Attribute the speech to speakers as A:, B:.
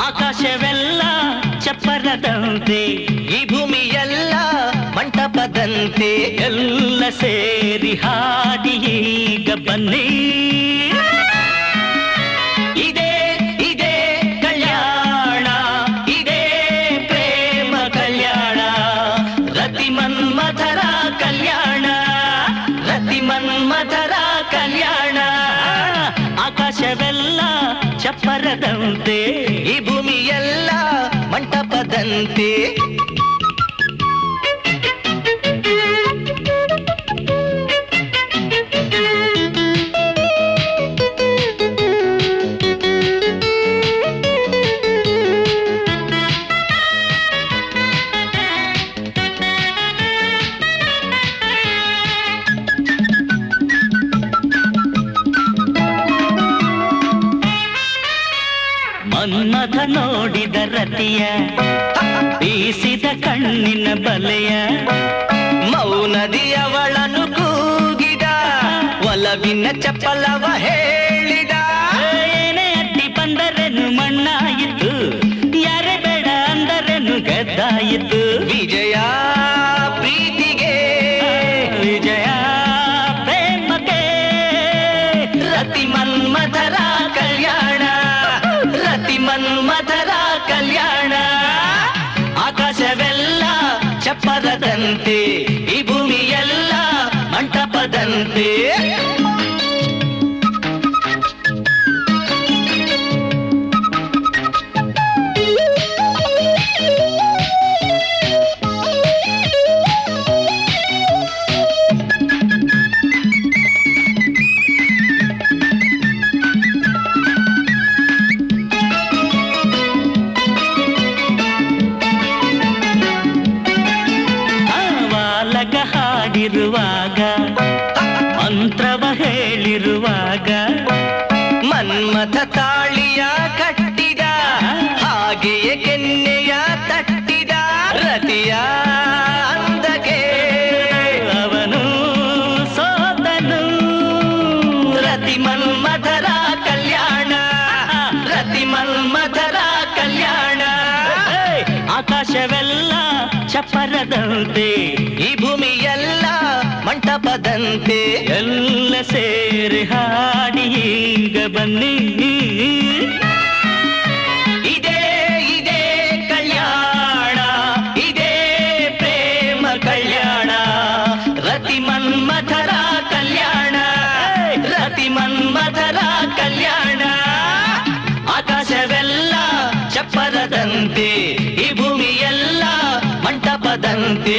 A: ಆಕಾಶವೆಲ್ಲ ಚಪ್ಪರದಂತೆ, ಈ ಭೂಮಿಯೆಲ್ಲ ಮಂಟಪದಂತೆ, ಎಲ್ಲ ಸೇರಿ ಹಾಡಿ ಈಗ ಬನ್ನಿ. ಇದೇ ಇದೇ ಕಲ್ಯಾಣ, ಇದೇ ಪ್ರೇಮ ಕಲ್ಯಾಣ, ರತಿ ಮನ್ಮಥರ ಕಲ್ಯಾಣ, ರತಿ ಮನ್ಮಥರ ಕಲ್ಯಾಣ. ಆಕಾಶವೆಲ್ಲ ಚಪ್ಪರದಂತೆ, ಈ ಭೂಮಿಯೆಲ್ಲ ಮಂಟಪದಂತೆ. ಮನ್ಮಥ ನೋಡಿದ ರತಿಯ, ಬೀಸಿದ ಕಣ್ಣಿನ ಬಲೆಯ, ಮೌನದಿ ಅವಳನ್ನು ಕೂಗಿದ, ಒಲವಿನ ಚಪ್ಪಲವ ಹೇಳಿದ. ಏನೇ ಅಡ್ಡಿ ಬಂದರೆನು ಮಣ್ಣಾಯಿತು, ಯಾರೇ ಬೇಡ ಅಂದರೆನು ಗೆದ್ದಾಯಿತು. ವಿಜಯ ಪ್ರೀತಿಗೆ, ವಿಜಯ ಪ್ರೇಮಕ್ಕೆ, ರತಿ ಮನ್ಮಥರ ಕಲ್ಯಾಣ, ರತಿ ಮನ್ಮಥರ ಕಲ್ಯಾಣ. ಆಕಾಶವೆಲ್ಲ ಚಪ್ಪರದಂತೆ, ಈ ಭೂಮಿಯೆಲ್ಲ ಮಂಟಪದಂತೆ. ಹಾಡಿರುವಾಗ, ಮಂತ್ರವ ಹೇಳಿರುವಾಗ, ಮನ್ಮಥ ತಾಳಿಯ ಕಟ್ಟಿದ, ಹಾಗೆಯೇ ಕೆನ್ನೆಯ ತಟ್ಟಿದ, ರತಿಯ ಅಂದಕ್ಕೆ ಅವನು ಸೋತನು. ರತಿ ಮನ್ಮಥರ ಕಲ್ಯಾಣ, ರತಿ ಮನ್ಮಥರ ಕಲ್ಯಾಣ. ಆಕಾಶವೆಲ್ಲ ಚಪ್ಪರದಂತೆ, ಈ ಭೂಮಿಯೆಲ್ಲ ಮಂಟಪದಂತೆ, ಎಲ್ಲ ಸೇರಿ ಹಾಡಿ ಈಗ ಬನ್ನಿ. ಇದೇ ಇದೇ ಕಲ್ಯಾಣ, ಇದೇ ಪ್ರೇಮ ಕಲ್ಯಾಣ, ರತಿ ಮನ್ಮಥರ ಕಲ್ಯಾಣ, ರತಿ ಮನ್ಮಥರ ಕಲ್ಯಾಣ. ಆಕಾಶವೆಲ್ಲ ಚಪ್ಪರದಂತೆ, ಈ ಭೂಮಿಯೆಲ್ಲ ಮಂಟಪದಂತೆ.